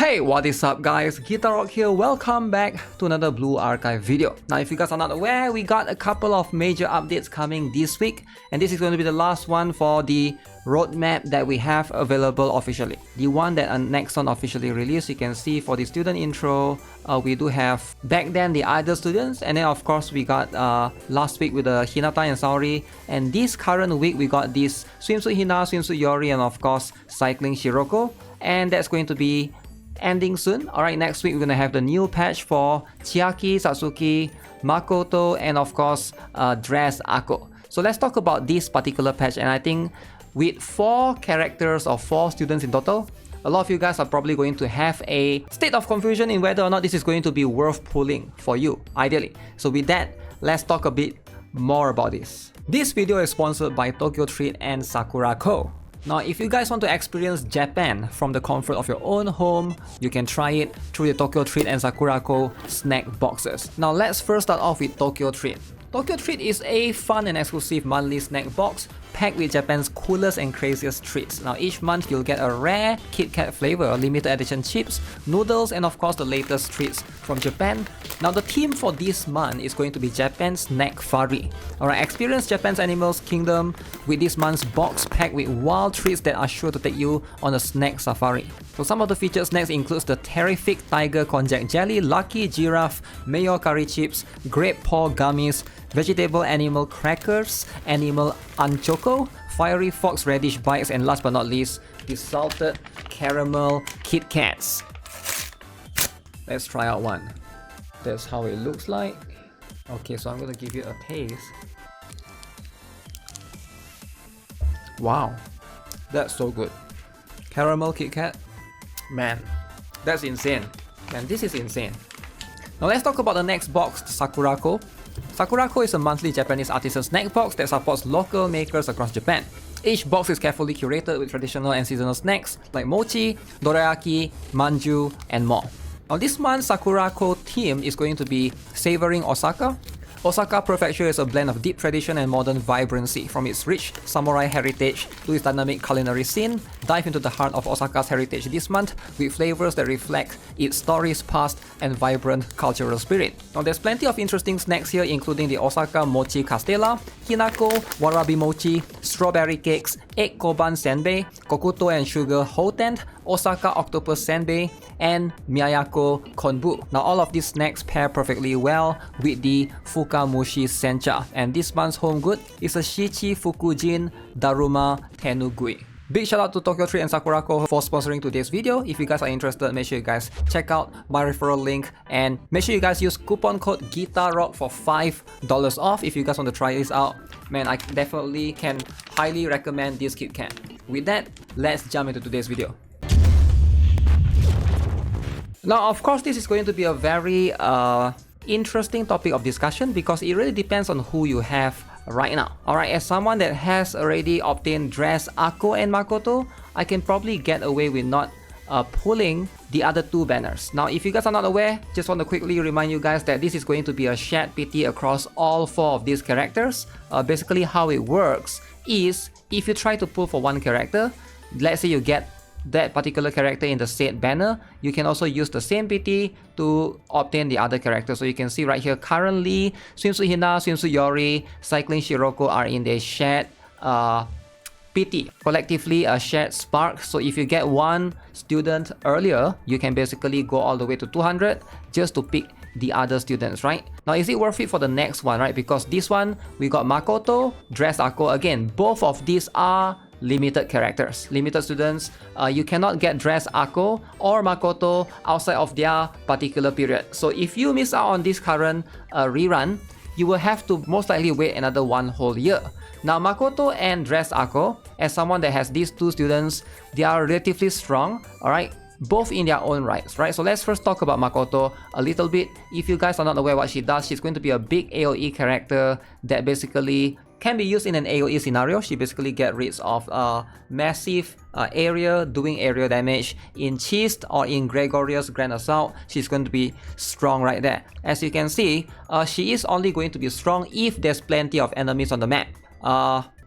Hey, what is up guys, Guitar Rock here, welcome back to another Blue Archive video. Now if you guys are not aware, we got a couple of major updates coming this week, and this is going to be the last one for the roadmap that we have available officially. The one that Nexon officially released, you can see for the student intro, we do have back then the idol students, and then of course we got last week with the Hinata and Saori, and this current week we got this swimsuit Hina, swimsuit Yori, and of course cycling Shiroko, and that's going to be ending soon. Alright, next week we're gonna have the new patch for Chiaki, Satsuki, Makoto, and of course Dress Ako. So let's talk about this particular patch, and I think with 4 characters or 4 students in total, a lot of you guys are probably going to have a state of confusion in whether or not this is going to be worth pulling for you, ideally. So with that, let's talk a bit more about this. This video is sponsored by Tokyo Treat and Sakura Co. Now, if you guys want to experience Japan from the comfort of your own home, you can try it through the Tokyo Treat and Sakura Co snack boxes. Now, let's first start off with Tokyo Treat. Tokyo Treat is a fun and exclusive monthly snack box packed with Japan's coolest and craziest treats. Now, each month you'll get a rare Kit Kat flavor, limited edition chips, noodles, and of course the latest treats from Japan. Now, the theme for this month is going to be Japan's Snack Fari. Alright, experience Japan's Animals Kingdom with this month's box packed with wild treats that are sure to take you on a snack safari. So some of the featured snacks includes the terrific Tiger Konjac Jelly, Lucky Giraffe, Mayo Curry Chips, Grape Paw Gummies, Vegetable Animal Crackers, Animal Anchoco, Fiery Fox Radish Bites, and last but not least, the Salted Caramel Kit Kats. Let's try out one. That's how it looks like. Okay, so I'm gonna give it a taste. Wow, that's so good. Caramel Kit Kat, man, that's insane. Man, this is insane. Now let's talk about the next box, Sakurako. Sakurako is a monthly Japanese artisan snack box that supports local makers across Japan. Each box is carefully curated with traditional and seasonal snacks like mochi, dorayaki, manju, and more. Now this month's Sakurako theme is going to be savoring Osaka. Osaka Prefecture is a blend of deep tradition and modern vibrancy. From its rich samurai heritage to its dynamic culinary scene, dive into the heart of Osaka's heritage this month with flavors that reflect its story's past and vibrant cultural spirit. Now there's plenty of interesting snacks here, including the Osaka Mochi Castella, Hinako, Warabi Mochi, Strawberry Cakes, Egg Koban Senbei, Kokuto and Sugar Hotent, Osaka Octopus Senbei, and Miyako Konbu. Now all of these snacks pair perfectly well with the Fukamushi Sencha, and this month's home good is a Shichi Fukujin Daruma Tenugui. Big shout out to Tokyo Treat and Sakurako for sponsoring today's video. If you guys are interested, make sure you guys check out my referral link, and make sure you guys use coupon code GUITARROCK for $5 off if you guys want to try this out. Man, I definitely can highly recommend this Kit Kat. With that, let's jump into today's video. Now, of course, this is going to be a very interesting topic of discussion because it really depends on who you have right now. Alright, as someone that has already obtained Dress Ako and Makoto, I can probably get away with not pulling the other 2 banners. Now, if you guys are not aware, just want to quickly remind you guys that this is going to be a shared PT across all 4 of these characters. Basically, how it works is if you try to pull for one character, let's say you get that particular character in the said banner, you can also use the same PT to obtain the other character. So you can see right here, currently Swimsuit Hina, Swimsuit Yori, Cycling Shiroko are in the shared PT, collectively a shared spark. So if you get one student earlier, you can basically go all the way to 200 just to pick the other students, right? Now, is it worth it for the next one, right? Because this one, we got Makoto, Dress Ako. Again, both of these are limited characters, limited students. You cannot get Dress Ako or Makoto outside of their particular period. So if you miss out on this current rerun, you will have to most likely wait another 1 whole year. Now, Makoto and Dress Ako, as someone that has these 2 students, they are relatively strong, alright? Both in their own rights, right? So let's first talk about Makoto a little bit. If you guys are not aware what she does, she's going to be a big AoE character that basically can be used in an AoE scenario. She basically gets rid of massive area, doing area damage in Chist or in Gregorious Grand Assault. She's going to be strong right there. As you can see, she is only going to be strong if there's plenty of enemies on the map.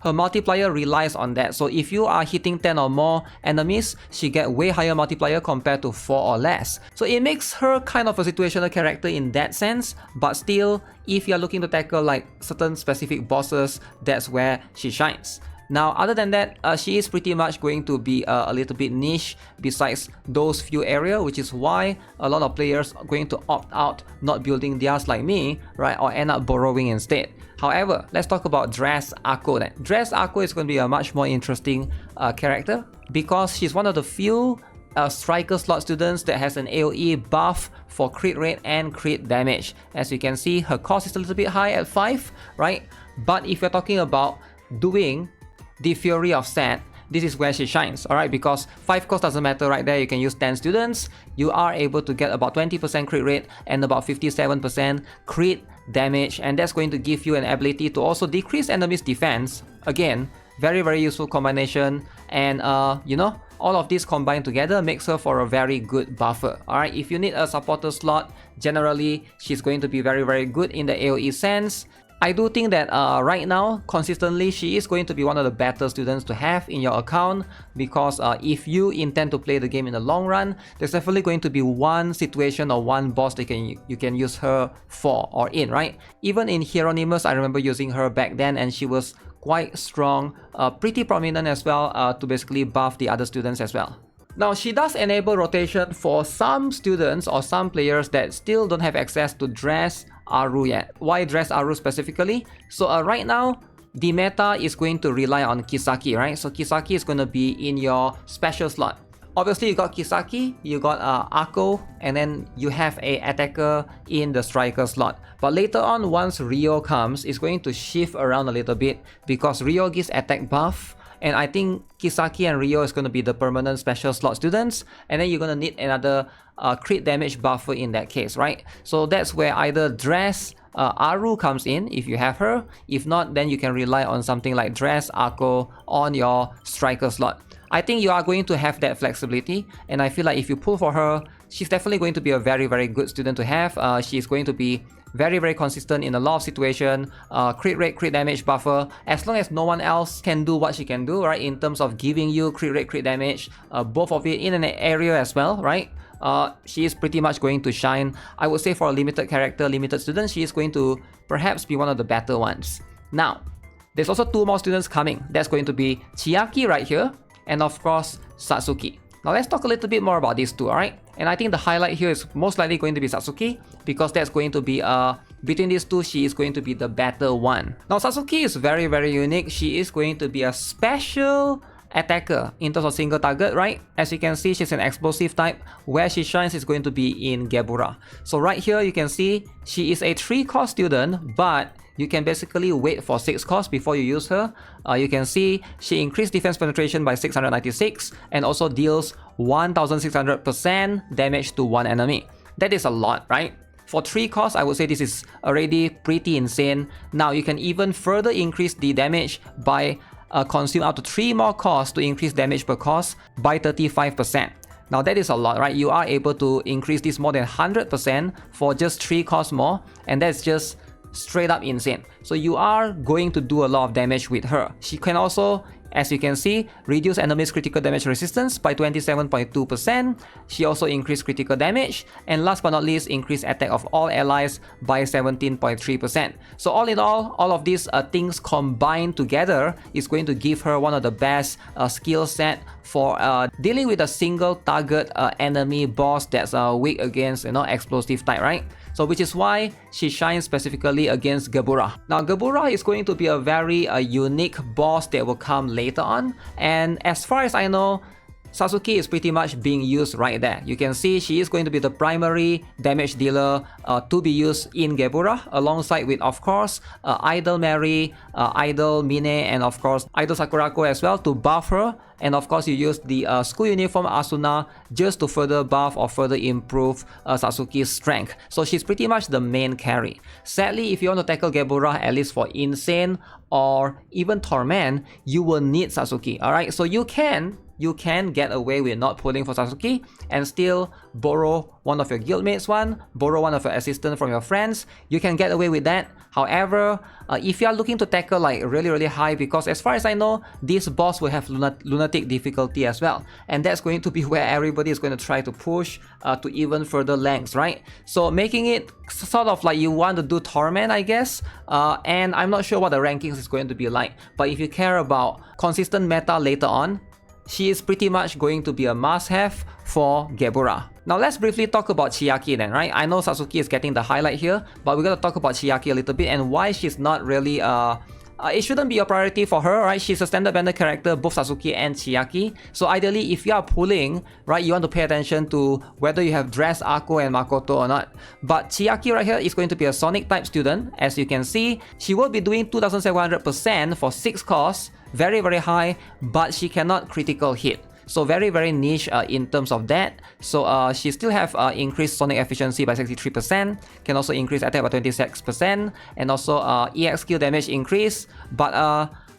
her multiplier relies on that. So if you are hitting 10 or more enemies, she get way higher multiplier compared to 4 or less. So it makes her kind of a situational character in that sense, but still, if you're looking to tackle like certain specific bosses, that's where she shines. Now, other than that, she is pretty much going to be a little bit niche besides those few areas, which is why a lot of players are going to opt out not building theirs like me, right, or end up borrowing instead. However, let's talk about Dress Ako then. Dress Ako is going to be a much more interesting character because she's one of the few striker slot students that has an AoE buff for crit rate and crit damage. As you can see, her cost is a little bit high at 5, right? But if you're talking about doing the Fury of Sat, this is where she shines, alright? Because 5 cost doesn't matter right there, you can use 10 students, you are able to get about 20% crit rate and about 57% crit damage, and that's going to give you an ability to also decrease enemies' defense. Again, very useful combination, and you know, all of this combined together makes her for a very good buffer. Alright, if you need a supporter slot, generally she's going to be very good in the AoE sense. I do think that right now, consistently, she is going to be one of the better students to have in your account because if you intend to play the game in the long run, there's definitely going to be one situation or one boss that you can use her for or in, right? Even in Hieronymus, I remember using her back then and she was quite strong, pretty prominent as well to basically buff the other students as well. Now, she does enable rotation for some students or some players that still don't have access to Dress Aru yet. Why Dress Aru specifically? So right now, the meta is going to rely on Kisaki, right? So Kisaki is going to be in your special slot. Obviously, you got Kisaki, you got Ako, and then you have a attacker in the striker slot. But later on, once Ryo comes, it's going to shift around a little bit because Ryo gives attack buff. And I think Kisaki and Ryo is going to be the permanent special slot students. And then you're going to need another crit damage buffer in that case, right? So that's where either Dress Aru comes in if you have her. If not, then you can rely on something like Dress Ako on your striker slot. I think you are going to have that flexibility. And I feel like if you pull for her, she's definitely going to be a very good student to have. She's going to be very consistent in a lot of situations, crit rate, crit damage buffer, as long as no one else can do what she can do, right, in terms of giving you crit rate, crit damage, both of it in an area as well, right? She is pretty much going to shine. I would say for a limited character, limited student, she is going to perhaps be one of the better ones. Now, there's also 2 more students coming. That's going to be Chiaki right here, and of course, Satsuki. Now let's talk a little bit more about these 2, alright? And I think the highlight here is most likely going to be Satsuki because that's going to be, between these 2, she is going to be the better one. Now Satsuki is very unique. She is going to be a special attacker in terms of single target, right? As you can see, she's an explosive type. Where she shines is going to be in Gebura. So right here, you can see she is a 3-cost student, but you can basically wait for 6 costs before you use her. You can see she increased defense penetration by 696 and also deals 1600% damage to one enemy. That is a lot, right? For 3 costs, I would say this is already pretty insane. Now you can even further increase the damage by consume up to 3 more costs to increase damage per cost by 35%. Now that is a lot, right? You are able to increase this more than 100% for just 3 costs more, and that's just straight up insane. So you are going to do a lot of damage with her. She can also, as you can see, reduce enemies' critical damage resistance by 27.2%. She also increased critical damage, and last but not least, increased attack of all allies by 17.3%. So all in all of these things combined together is going to give her one of the best skill set for dealing with a single target enemy boss that's weak against, you know, explosive type, right? So which is why she shines specifically against Gebura. Now Gebura is going to be a very unique boss that will come later on, and as far as I know, Satsuki is pretty much being used right there. You can see she is going to be the primary damage dealer to be used in Gebura, alongside with, of course, Idol Mary, Idol Mine, and of course Idol Sakurako as well to buff her. And of course, you use the school uniform Asuna just to further buff or further improve Satsuki's strength. So she's pretty much the main carry. Sadly, if you want to tackle Gebura, at least for Insane or even Torment, you will need Satsuki. Alright, so you can you can get away with not pulling for Satsuki and still borrow one of your guildmates borrow one of your assistants from your friends. You can get away with that. However, if you are looking to tackle like really high, because as far as I know, this boss will have lunatic difficulty as well, and that's going to be where everybody is going to try to push to even further lengths, right? So making it sort of like you want to do Torment, I guess, and I'm not sure what the rankings is going to be like, but if you care about consistent meta later on, she is pretty much going to be a must-have for Gebura. Now let's briefly talk about Chiaki then, right? I know Satsuki is getting the highlight here, but we're gonna talk about Chiaki a little bit and why she's not really it shouldn't be a priority for her, right? She's a standard banner character, both Satsuki and Chiaki. So ideally, if you are pulling, right, you want to pay attention to whether you have Dress Ako and Makoto or not. But Chiaki right here is going to be a Sonic type student. As you can see, she will be doing 2700% for 6 costs, very high, but she cannot critical hit. So very niche in terms of that. So she still have increased sonic efficiency by 63%, can also increase attack by 26%, and also EX skill damage increase. But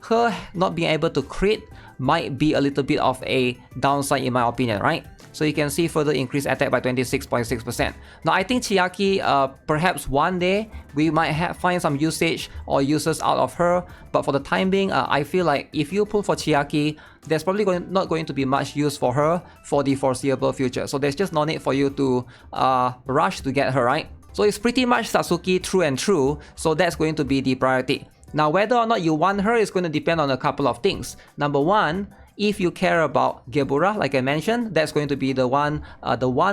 her not being able to crit might be a little bit of a downside in my opinion, right? So you can see further increased attack by 26.6%. Now I think Chiaki, perhaps one day we might find some usage or uses out of her, but for the time being, I feel like if you pull for Chiaki, there's probably not going to be much use for her for the foreseeable future. So there's just no need for you to rush to get her, right? So it's pretty much Satsuki true and true, so that's going to be the priority. Now whether or not you want her is going to depend on a couple of things. Number one, if you care about Gebura, like I mentioned, that's going to be the one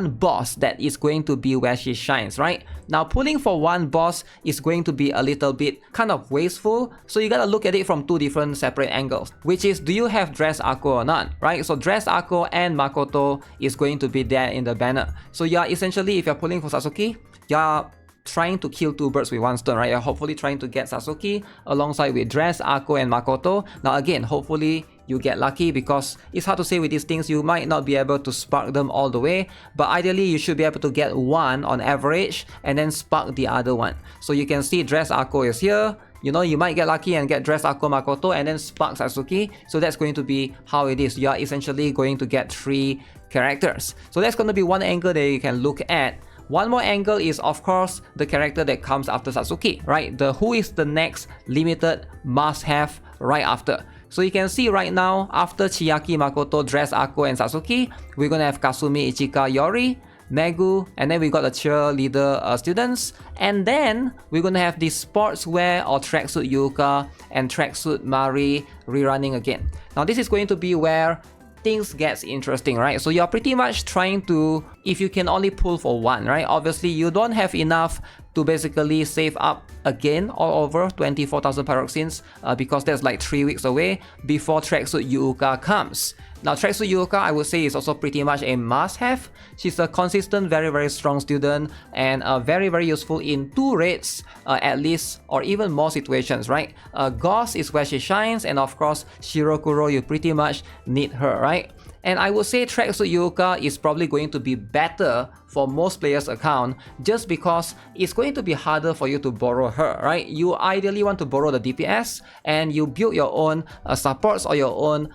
boss that is going to be where she shines, right? Now, pulling for one boss is going to be a little bit kind of wasteful, so you gotta look at it from two different separate angles, which is, do you have Dress Ako or not, right? So Dress Ako and Makoto is going to be there in the banner. So you're essentially, if you're pulling for Satsuki, you're trying to kill two birds with one stone, right? You're hopefully trying to get Satsuki alongside with Dress, Ako, and Makoto. Now again, hopefully you get lucky, because it's hard to say with these things, you might not be able to spark them all the way, but ideally you should be able to get one on average and then spark the other one. So you can see Dress Ako is here. You know, you might get lucky and get Dress Ako, Makoto, and then spark Satsuki. So that's going to be how it is. You are essentially going to get 3 characters. So that's going to be one angle that you can look at. One more angle is, of course, the character that comes after Satsuki, right? Who is the next limited must-have right after. So you can see right now, after Chiaki, Makoto, Dress Ako, and Satsuki, we're gonna have Kasumi, Ichika, Yori, Megu, and then we got the cheerleader students, and then we're gonna have the sportswear or Tracksuit Yuuka and Tracksuit Mari rerunning again. Now this is going to be where things gets interesting, right? So you're pretty much trying to, if you can only pull for one, right? Obviously you don't have enough to basically save up again all over 24,000 pyroxenes, because that's like 3 weeks away before Tracksuit Yuuka comes. Now Tracksuit Yuuka, I would say, is also pretty much a must-have. She's a consistent, very strong student, and very useful in 2 raids at least, or even more situations, right? Gauss is where she shines, and of course Shirokuro, you pretty much need her, right? And I would say Tracksuit Yuuka is probably going to be better for most players' account, just because it's going to be harder for you to borrow her, right? You ideally want to borrow the DPS, and you build your own supports or your own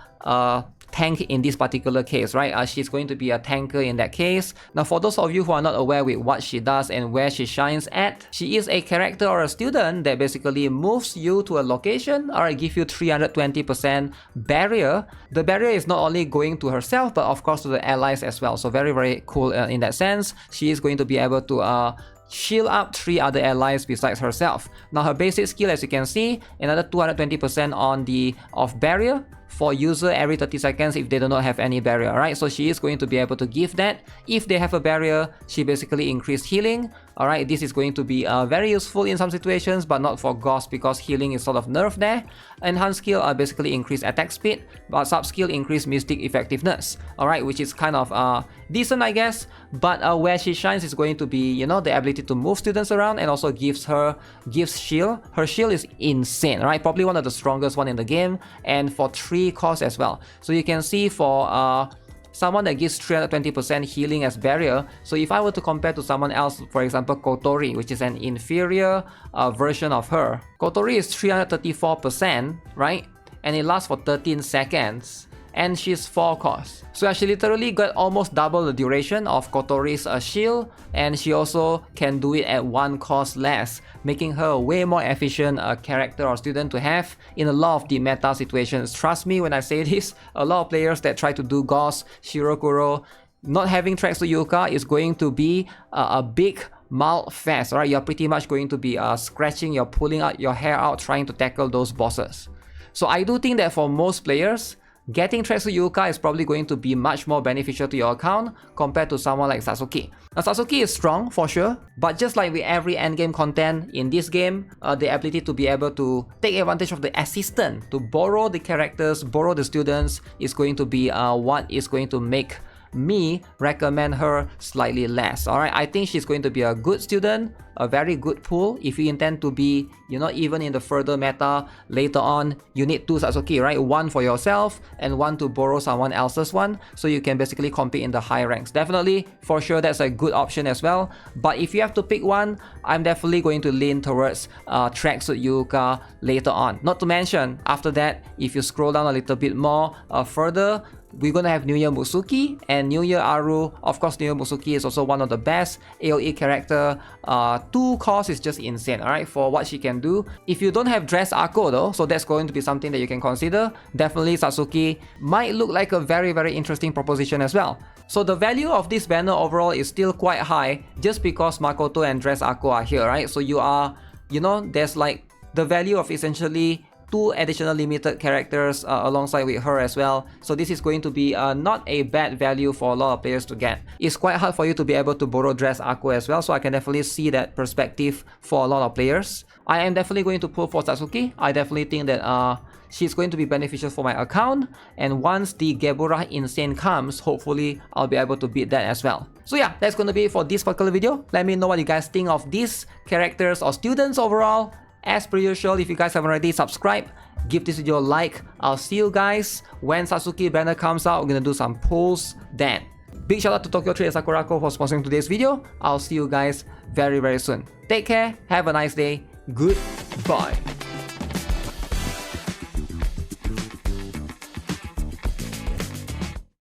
tank in this particular case, right? She's going to be a tanker in that case. Now for those of you who are not aware with what she does and where she shines at, she is a character or a student that basically moves you to a location or give you 320% barrier. The barrier is not only going to herself, but of course to the allies as well. So very cool in that sense. She is going to be able to shield up 3 other allies besides herself. Now her basic skill, as you can see, another 220% on the off barrier for user every 30 seconds if they do not have any barrier, right? So she is going to be able to give that. If they have a barrier, she basically increased healing. Alright, this is going to be very useful in some situations, but not for Ghost because healing is sort of nerfed there. Enhanced skill basically increased attack speed, but sub skill increased mystic effectiveness. Alright, which is kind of decent, I guess. But where she shines is going to be, you know, the ability to move students around, and also gives shield. Her shield is insane, right? Probably one of the strongest one in the game, and for 3 costs as well. So you can see for someone that gives 320% healing as barrier. So if I were to compare to someone else, for example Kotori, which is an inferior version of her, Kotori is 334%, right? And it lasts for 13 seconds. and she's 4 cost. So yeah, she literally got almost double the duration of Kotori's shield, and she also can do it at 1 cost less, making her a way more efficient character or student to have in a lot of the meta situations. Trust me when I say this, a lot of players that try to do Gauss, Shirokuro, not having Tracksuit Yuuka is going to be a big mouth fest, alright? You're pretty much going to be scratching, you're pulling out your hair out trying to tackle those bosses. So I do think that for most players, getting Tracksuit Yuuka is probably going to be much more beneficial to your account compared to someone like Satsuki. Now Satsuki is strong for sure, but just like with every endgame content in this game, the ability to be able to take advantage of the assistant, to borrow the characters, borrow the students is going to be what is going to make me recommend her slightly less. Alright, I think she's going to be a good student, a very good pull. If you intend to be, you know, even in the further meta later on, you need 2 Satsuki, right? 1 for yourself and 1 to borrow someone else's one, so you can basically compete in the high ranks. Definitely, for sure, that's a good option as well. But if you have to pick one, I'm definitely going to lean towards Tracksuit Yuuka later on. Not to mention, after that, if you scroll down a little bit more further, we're gonna have New Year Musuki and New Year Aru. Of course, New Year Musuki is also one of the best AoE character. 2 cost is just insane, alright, for what she can do. If you don't have Dress Ako though, so that's going to be something that you can consider. Definitely Satsuki might look like a very interesting proposition as well. So the value of this banner overall is still quite high just because Makoto and Dress Ako are here, right? So you are, you know, there's like the value of essentially 2 additional limited characters alongside with her as well. So this is going to be not a bad value for a lot of players to get. It's quite hard for you to be able to borrow Dress Ako as well, so I can definitely see that perspective for a lot of players. I am definitely going to pull for Satsuki. I definitely think that she's going to be beneficial for my account, and once the Gebura Insane comes, hopefully I'll be able to beat that as well. So yeah, that's going to be it for this particular video. Let me know what you guys think of these characters or students overall. As per usual, if you guys haven't already, subscribe, give this video a like. I'll see you guys when Satsuki banner comes out. We're gonna do some pulls then. Big shout out to Tokyo Trade Sakurako for sponsoring today's video. I'll see you guys very soon. Take care, have a nice day, goodbye.